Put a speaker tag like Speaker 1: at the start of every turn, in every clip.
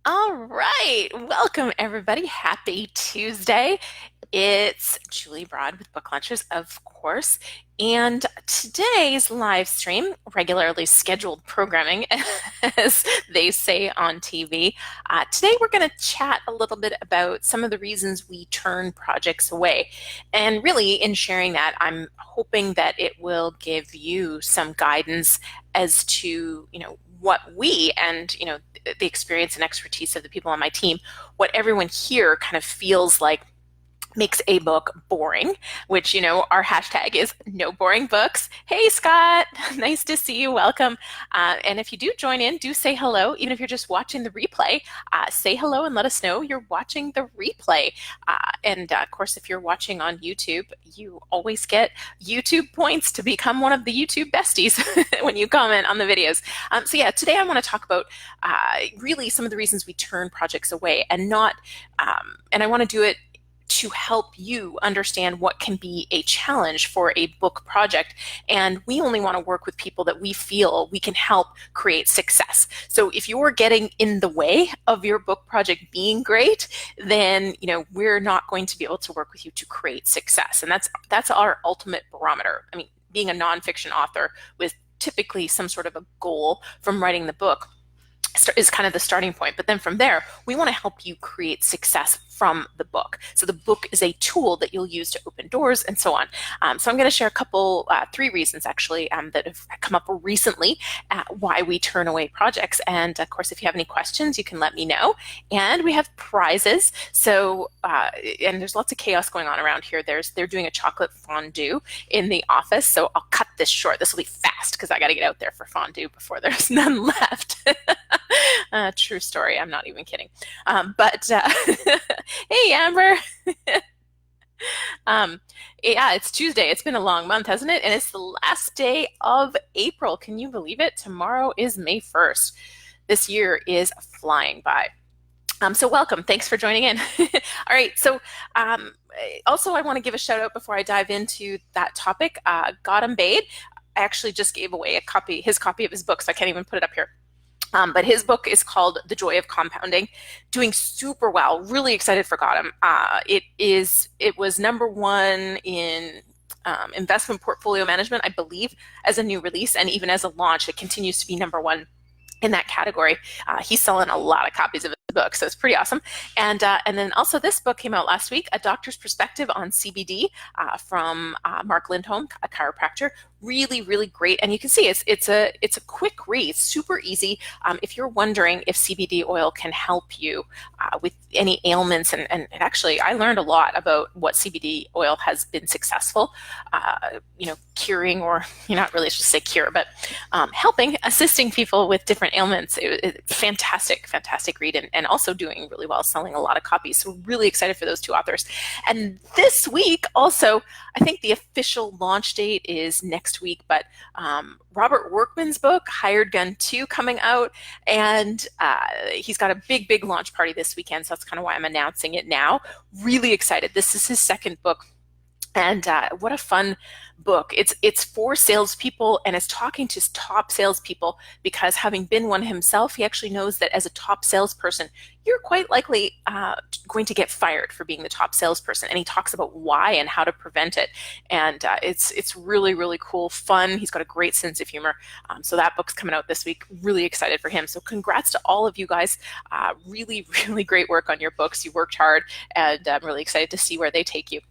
Speaker 1: All right, welcome everybody. Happy Tuesday. It's Julie Broad with Book Lunches, of course, and today's live stream, regularly scheduled programming, as they say on TV. Today we're going to chat a little bit about some of the reasons we turn projects away. And really, in sharing that, I'm hoping that it will give you some guidance as to, what we and, the experience and expertise of the people on my team, what everyone here kind of feels like makes a book boring, which, our hashtag is no boring books. Hey, Scott, nice to see you. Welcome. And if you do join in, do say hello. Even if you're just watching the replay, say hello and let us know you're watching the replay. And of course, if you're watching on YouTube, you always get YouTube points to become one of the YouTube besties when you comment on the videos. So yeah, today I want to talk about really some of the reasons we turn projects away and not, and I want to do it to help you understand what can be a challenge for a book project. And we only want to work with people that we feel we can help create success. So if you're getting in the way of your book project being great, then we're not going to be able to work with you to create success. And that's our ultimate barometer. I mean, being a nonfiction author with typically some sort of a goal from writing the book is kind of the starting point. But then from there, we want to help you create success from the book. So the book is a tool that you'll use to open doors and so on. So I'm going to share a couple, three reasons actually that have come up recently why we turn away projects. And of course, if you have any questions, you can let me know. And we have prizes. So, and there's lots of chaos going on around here. They're doing a chocolate fondue in the office. So I'll cut this short. This will be fast because I got to get out there for fondue before there's none left. True story. I'm not even kidding. But hey, Amber. Yeah, it's Tuesday. It's been a long month, hasn't it? And it's the last day of April. Can you believe it? Tomorrow is May 1st. This year is flying by. So welcome. Thanks for joining in. All right. So also, I want to give a shout out before I dive into that topic. Gautam Bade, I actually just gave away his copy of his book, so I can't even put it up here. But his book is called The Joy of Compounding, doing super well. Really excited for Gautam. It was #1 in investment portfolio management, I believe, as a new release, and even as a launch, it continues to be #1 in that category. He's selling a lot of copies of his book, so it's pretty awesome. And then also this book came out last week, A Doctor's Perspective on CBD from Mark Lindholm, a chiropractor. Really, really great. And you can see it's a quick read, super easy. If you're wondering if CBD oil can help you with any ailments, and actually I learned a lot about what CBD oil has been successful, curing, or you're not really supposed to say cure, but helping, assisting people with different ailments. It's fantastic read, and also doing really well, selling a lot of copies. So really excited for those two authors. And this week also, I think the official launch date is next week, but Robert Workman's book, Hired Gun 2, coming out, and he's got a big launch party this weekend, so that's kind of why I'm announcing it now. Really excited. This is his second book. And what a fun book. It's for salespeople, and it's talking to top salespeople because, having been one himself, he actually knows that as a top salesperson, you're quite likely going to get fired for being the top salesperson. And he talks about why and how to prevent it. And it's really, really cool, fun. He's got a great sense of humor. So that book's coming out this week. Really excited for him. So congrats to all of you guys. Really, really great work on your books. You worked hard, and I'm really excited to see where they take you.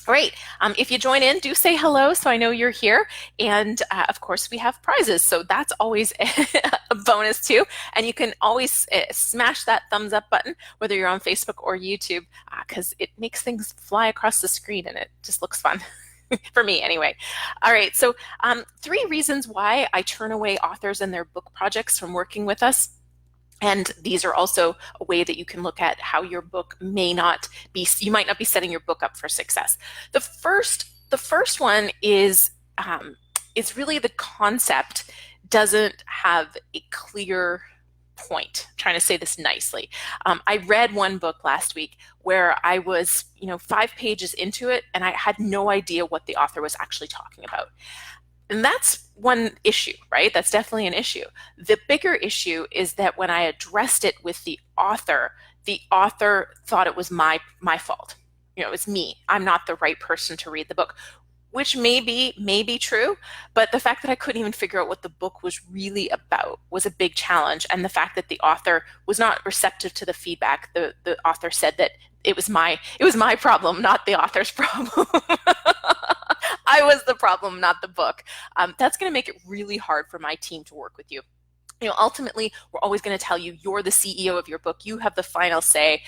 Speaker 1: All right. If you join in, do say hello so I know you're here. And of course, we have prizes. So that's always a bonus too. And you can always smash that thumbs up button, whether you're on Facebook or YouTube, because it makes things fly across the screen and it just looks fun. For me anyway. All right. So 3 reasons why I turn away authors and their book projects from working with us. And these are also a way that you can look at how your book you might not be setting your book up for success. The first one is really the concept doesn't have a clear point. I'm trying to say this nicely. I read one book last week where I was, 5 pages into it, and I had no idea what the author was actually talking about. And that's one issue, right? That's definitely an issue. The bigger issue is that when I addressed it with the author thought it was my fault. It was me. I'm not the right person to read the book, which may be true, but the fact that I couldn't even figure out what the book was really about was a big challenge. And the fact that the author was not receptive to the feedback, the author said that it was my problem, not the author's problem. I was the problem, not the book. That's going to make it really hard for my team to work with you. Ultimately, we're always going to tell you you're the CEO of your book. You have the final say.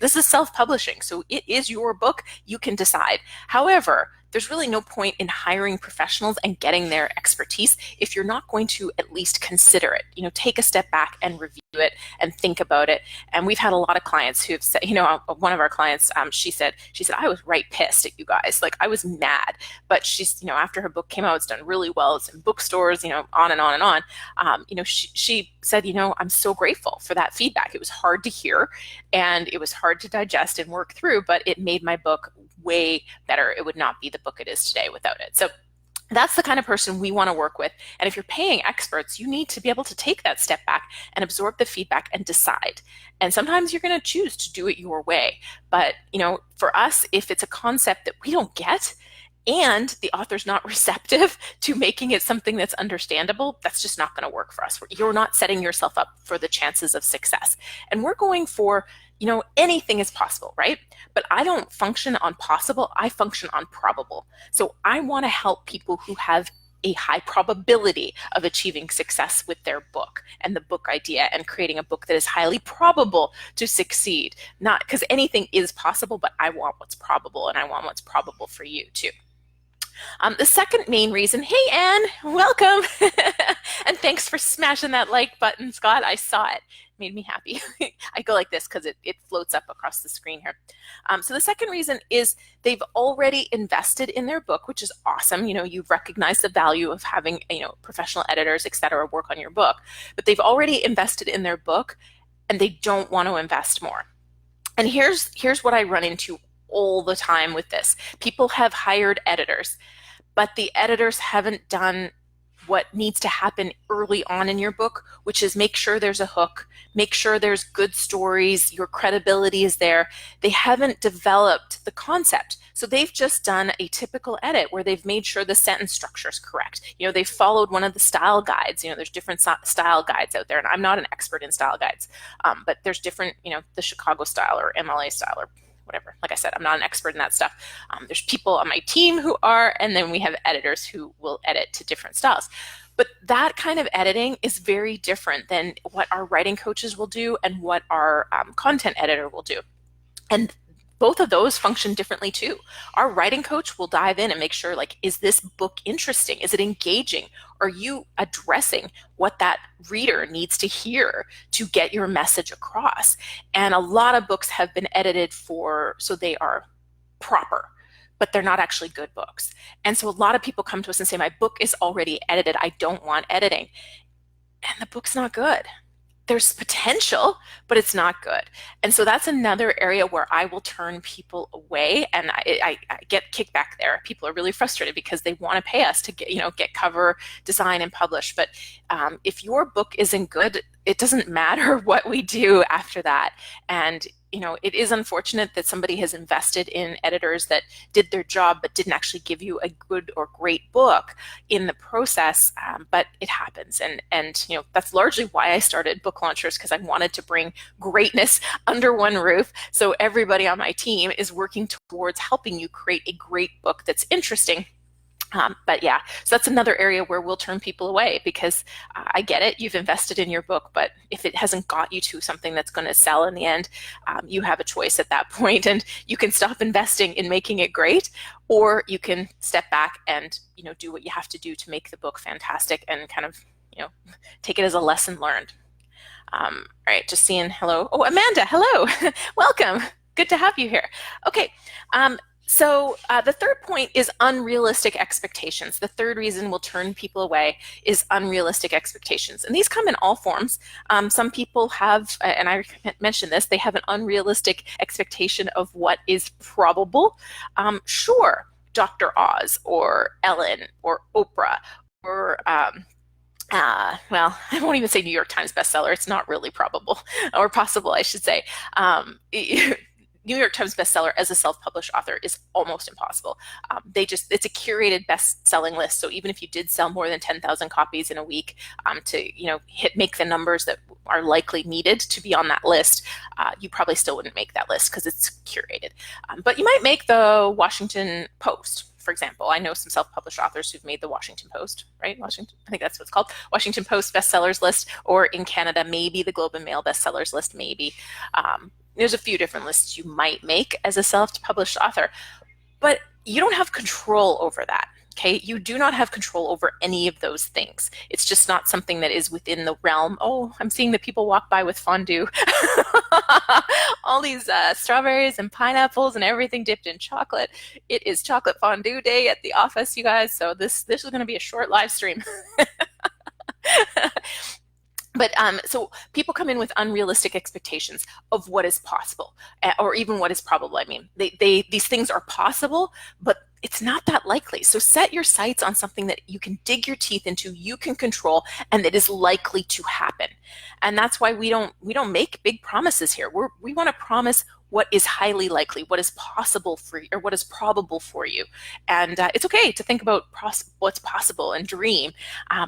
Speaker 1: This is self-publishing, so it is your book. You can decide. However, there's really no point in hiring professionals and getting their expertise if you're not going to at least consider it. Take a step back and review it and think about it. And we've had a lot of clients who have said, one of our clients, she said, I was right pissed at you guys. Like, I was mad. But she's, after her book came out, it's done really well. It's in bookstores, on and on and on. She said, I'm so grateful for that feedback. It was hard to hear and it was hard to digest and work through, but it made my book way better. It would not be the book it is today without it. So that's the kind of person we want to work with. And if you're paying experts, you need to be able to take that step back and absorb the feedback and decide. And sometimes you're going to choose to do it your way. But, for us, if it's a concept that we don't get, and the author's not receptive to making it something that's understandable, that's just not going to work for us. You're not setting yourself up for the chances of success. And we're going for, anything is possible, right? But I don't function on possible, I function on probable. So I want to help people who have a high probability of achieving success with their book and the book idea and creating a book that is highly probable to succeed. Not because anything is possible, but I want what's probable, and I want what's probable for you too. The second main reason, hey Anne, welcome. And thanks for smashing that like button, Scott. I saw it. Made me happy. I go like this because it floats up across the screen here. So the second reason is they've already invested in their book, which is awesome. You've recognized the value of having, professional editors, et cetera, work on your book, but they've already invested in their book and they don't want to invest more. And here's what I run into all the time with this. People have hired editors, but the editors haven't done what needs to happen early on in your book, which is make sure there's a hook, make sure there's good stories, your credibility is there. They haven't developed the concept. So they've just done a typical edit where they've made sure the sentence structure is correct. They've followed one of the style guides. There's different style guides out there, and I'm not an expert in style guides, but there's different, the Chicago style or MLA style or whatever. Like I said, I'm not an expert in that stuff. There's people on my team who are, and then we have editors who will edit to different styles. But that kind of editing is very different than what our writing coaches will do and what our content editor will do. And both of those function differently too. Our writing coach will dive in and make sure, is this book interesting? Is it engaging? Are you addressing what that reader needs to hear to get your message across? And a lot of books have been edited so they are proper, but they're not actually good books. And so a lot of people come to us and say, my book is already edited. I don't want editing. And the book's not good. There's potential, but it's not good. And so that's another area where I will turn people away, and I get kickback there. People are really frustrated because they want to pay us to get cover design and publish. But if your book isn't good, it doesn't matter what we do after that. And it is unfortunate that somebody has invested in editors that did their job but didn't actually give you a good or great book in the process, but it happens. And that's largely why I started Book Launchers, because I wanted to bring greatness under one roof. So everybody on my team is working towards helping you create a great book that's interesting. But yeah, so that's another area where we'll turn people away, because I get it, you've invested in your book, but if it hasn't got you to something that's going to sell in the end, you have a choice at that point, and you can stop investing in making it great, or you can step back and do what you have to do to make the book fantastic and kind of take it as a lesson learned. All right, just seeing hello. Oh, Amanda, hello. Welcome. Good to have you here. Okay. So the third point is unrealistic expectations. The third reason we'll turn people away is unrealistic expectations. And these come in all forms. Some people have, and I mentioned this, they have an unrealistic expectation of what is probable. Sure, Dr. Oz or Ellen or Oprah or well, I won't even say New York Times bestseller. It's not really probable or possible, I should say. New York Times bestseller as a self-published author is almost impossible. It's a curated best-selling list. So even if you did sell more than 10,000 copies in a week to, make the numbers that are likely needed to be on that list, you probably still wouldn't make that list because it's curated. But you might make the Washington Post, for example. I know some self-published authors who've made the Washington Post, right? I think that's what it's called. Washington Post bestsellers list, or in Canada, maybe the Globe and Mail bestsellers list, maybe. There's a few different lists you might make as a self-published author, but you don't have control over that. Okay, you do not have control over any of those things. It's just not something that is within the realm. Oh, I'm seeing that people walk by with fondue. All these strawberries and pineapples and everything dipped in chocolate. It is chocolate fondue day at the office, you guys. So this is going to be a short live stream. But so people come in with unrealistic expectations of what is possible, or even what is probable. I mean, these things are possible, but it's not that likely. So set your sights on something that you can dig your teeth into, you can control, and that is likely to happen. And that's why we don't make big promises here. We want to promise what is highly likely, what is possible for you, or what is probable for you. And it's okay to think about what's possible and dream,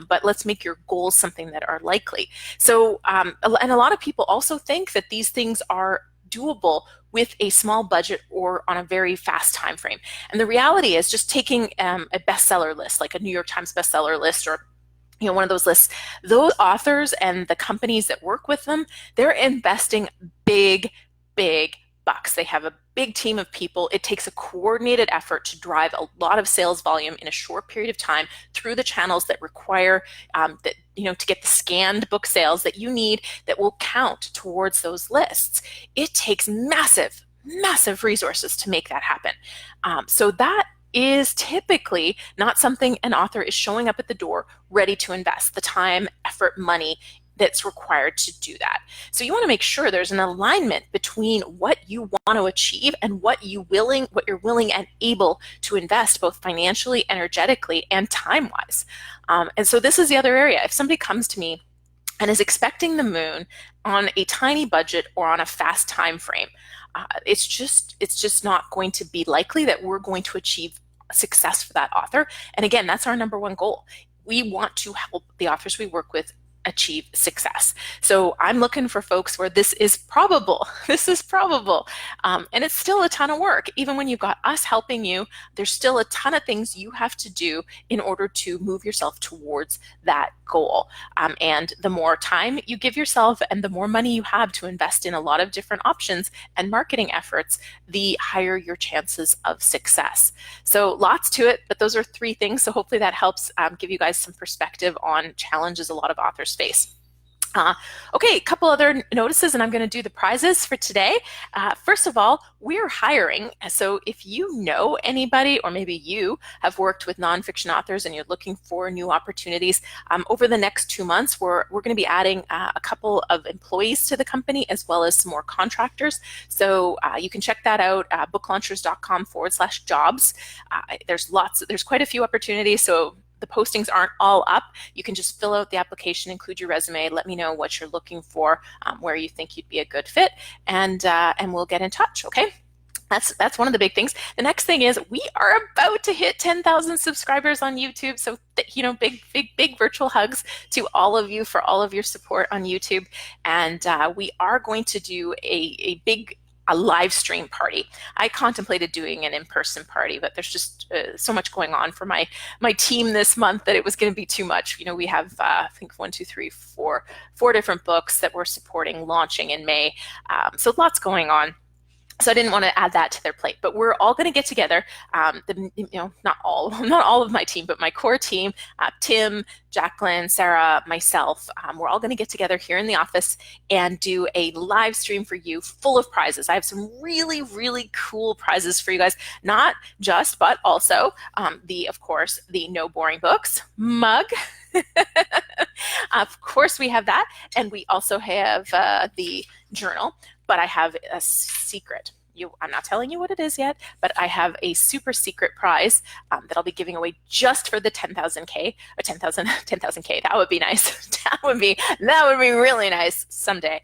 Speaker 1: but let's make your goals something that are likely. So, and a lot of people also think that these things are doable with a small budget or on a very fast time frame. And the reality is, just taking a bestseller list, like a New York Times bestseller list, or one of those lists, those authors and the companies that work with them, they're investing big bucks. They have a big team of people. It takes a coordinated effort to drive a lot of sales volume in a short period of time through the channels that require to get the scanned book sales that you need that will count towards those lists. It takes massive resources to make that happen. So that is typically not something an author is showing up at the door ready to invest the time, effort, money that's required to do that. So you want to make sure there's an alignment between what you want to achieve and what you're willing and able to invest, both financially, energetically, and time-wise. And so this is the other area. If somebody comes to me and is expecting the moon on a tiny budget or on a fast time frame, it's just not going to be likely that we're going to achieve success for that author. And again, that's our number one goal. We want to help the authors we work with achieve success. So I'm looking for folks where this is probable. And it's still a ton of work. Even when you've got us helping you, there's still a ton of things you have to do in order to move yourself towards that goal. And the more time you give yourself and the more money you have to invest in a lot of different options and marketing efforts, the higher your chances of success. So lots to it, but those are 3 things. So hopefully that helps give you guys some perspective on challenges a lot of authors face. Okay, a couple other notices, and I'm going to do the prizes for today. First of all, we're hiring. So if you know anybody, or maybe you have worked with nonfiction authors and you're looking for new opportunities, over the next 2 months, we're going to be adding a couple of employees to the company, as well as some more contractors. So you can check that out, booklaunchers.com/jobs. There's quite a few opportunities. So the postings aren't all up. You can just fill out the application, include your resume, let me know what you're looking for, where you think you'd be a good fit, and we'll get in touch, okay? That's one of the big things. The next thing is we are about to hit 10,000 subscribers on YouTube. So, big virtual hugs to all of you for all of your support on YouTube. And we are going to do a live stream party. I contemplated doing an in-person party, but there's just so much going on for my team this month that it was going to be too much. We have I think 4 different books that we're supporting launching in May. So lots going on. So I didn't want to add that to their plate, but we're all going to get together. Not all of my team, but my core team, Tim, Jacqueline, Sarah, myself, we're all going to get together here in the office and do a live stream for you full of prizes. I have some really, really cool prizes for you guys, not just, but also of course, the No Boring Books mug. Of course, we have that. And we also have the journal. But I have a secret. I'm not telling you what it is yet, but I have a super secret prize that I'll be giving away just for the 10,000K or 10,000K. That would be nice. that would be really nice someday.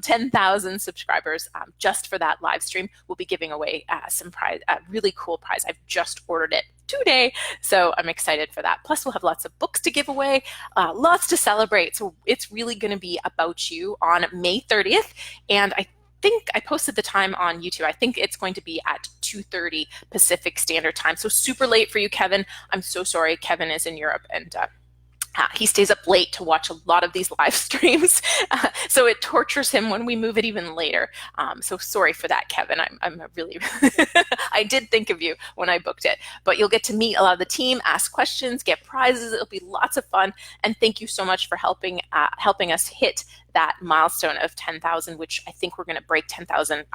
Speaker 1: 10,000 subscribers just for that live stream. We'll be giving away some prize, a really cool prize. I've just ordered it today, so I'm excited for that. Plus, we'll have lots of books to give away, lots to celebrate. So it's really going to be about you on May 30th, and I think I posted the time on YouTube. I think it's going to be at 2:30 Pacific Standard Time. So super late for you, Kevin. I'm so sorry. Kevin is in Europe, and he stays up late to watch a lot of these live streams, so it tortures him when we move it even later. So sorry for that, Kevin. I'm really, I did think of you when I booked it, but you'll get to meet a lot of the team, ask questions, get prizes. It'll be lots of fun, and thank you so much for helping us hit that milestone of 10,000, which I think we're going to break 10,000.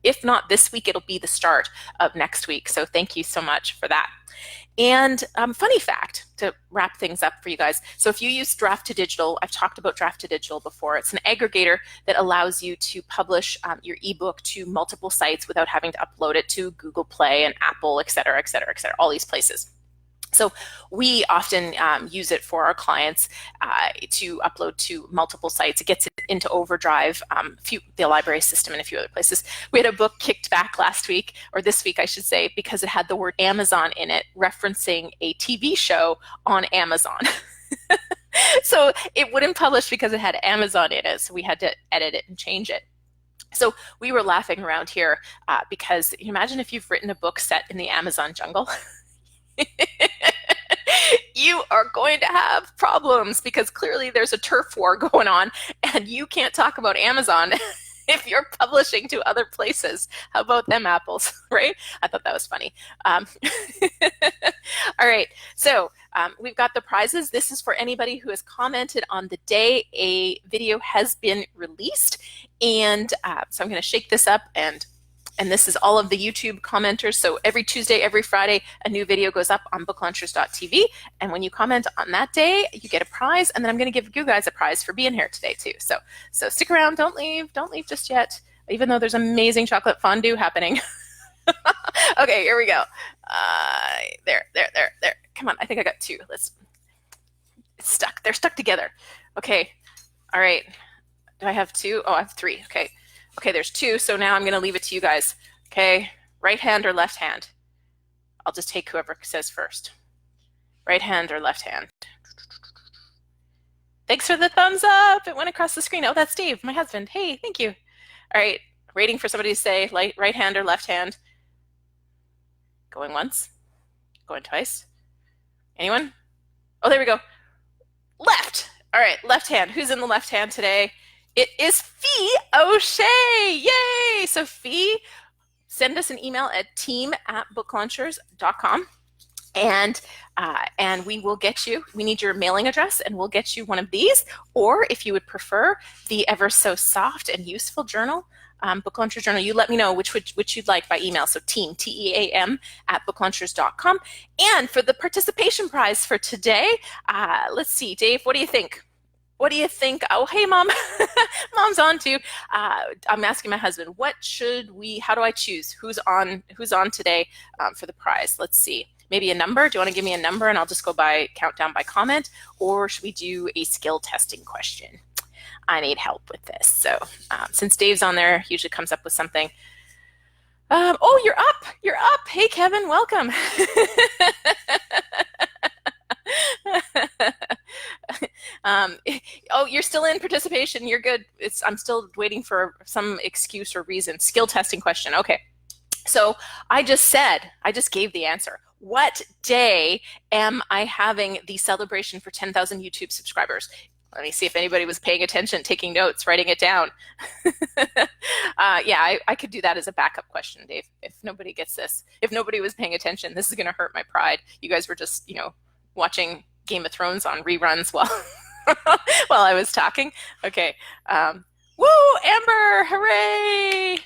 Speaker 1: If not this week, it'll be the start of next week. So thank you so much for that. And funny fact to wrap things up for you guys. So if you use Draft to Digital, I've talked about Draft to Digital before. It's an aggregator that allows you to publish your ebook to multiple sites without having to upload it to Google Play and Apple, et cetera, et cetera, et cetera, all these places. So we often use it for our clients to upload to multiple sites. It gets it into Overdrive, the library system, and a few other places. We had a book kicked back last week, or this week I should say, because it had the word Amazon in it, referencing a TV show on Amazon. So it wouldn't publish because it had Amazon in it, so we had to edit it and change it. So we were laughing around here because imagine if you've written a book set in the Amazon jungle. You are going to have problems because clearly there's a turf war going on, and you can't talk about Amazon if you're publishing to other places. How about them apples, right? I thought that was funny. All right, so we've got the prizes. This is for anybody who has commented on the day a video has been released. And so I'm going to shake this up, and this is all of the YouTube commenters. So every Tuesday, every Friday, a new video goes up on booklaunchers.tv. And when you comment on that day, you get a prize. And then I'm going to give you guys a prize for being here today too. So stick around. Don't leave just yet, even though there's amazing chocolate fondue happening. Okay, here we go. There. Come on, I think I got two. It's stuck. They're stuck together. Okay, all right. Do I have two? Oh, I have three. Okay, there's two, so now I'm going to leave it to you guys. Okay, right hand or left hand? I'll just take whoever says first. Right hand or left hand? Thanks for the thumbs up. It went across the screen. Oh, that's Dave, my husband. Hey, thank you. All right, waiting for somebody to say right hand or left hand. Going once, going twice. Anyone? Oh, there we go. Left. All right, left hand. Who's in the left hand today? It is Fee O'Shea. Yay! So Fee, send us an email at team@booklaunchers.com, and we will get you. We need your mailing address, and we'll get you one of these. Or if you would prefer the ever so soft and useful journal, Book Launchers Journal, you let me know which you'd like by email. So team, TEAM, @booklaunchers.com. And for the participation prize for today, let's see, Dave, what do you think? What do you think? Oh, hey, Mom. Mom's on too. I'm asking my husband, how do I choose? Who's on today for the prize? Let's see. Maybe a number? Do you want to give me a number and I'll just go count down by comment? Or should we do a skill testing question? I need help with this. So since Dave's on there, he usually comes up with something. Oh, you're up. You're up. Hey, Kevin, welcome. Oh, you're still in participation. You're good. I'm still waiting for some excuse or reason. Skill testing question. Okay. So I just gave the answer. What day am I having the celebration for 10,000 YouTube subscribers? Let me see if anybody was paying attention, taking notes, writing it down. Yeah, I could do that as a backup question, Dave. If nobody gets this, if nobody was paying attention, this is going to hurt my pride. You guys were just, watching Game of Thrones on reruns while while I was talking. Okay. Woo, Amber, hooray!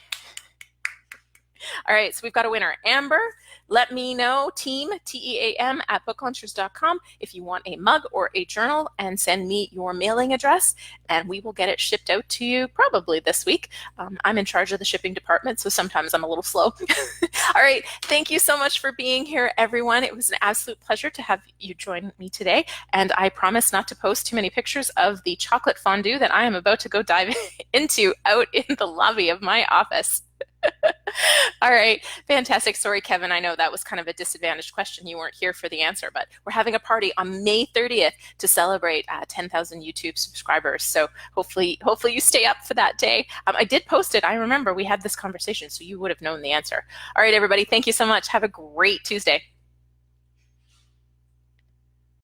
Speaker 1: All right, so we've got a winner. Amber, Let me know, team, TEAM, at booklaunchers.com if you want a mug or a journal, and send me your mailing address, and we will get it shipped out to you probably this week. I'm in charge of the shipping department, so sometimes I'm a little slow. All right. Thank you so much for being here, everyone. It was an absolute pleasure to have you join me today, and I promise not to post too many pictures of the chocolate fondue that I am about to go dive into out in the lobby of my office. All right, fantastic story, Kevin. I know that was kind of a disadvantaged question. You weren't here for the answer, but we're having a party on May 30th to celebrate 10,000 YouTube subscribers. So hopefully you stay up for that day. I did post it. I remember we had this conversation, so you would have known the answer. All right, everybody, thank you so much. Have a great Tuesday.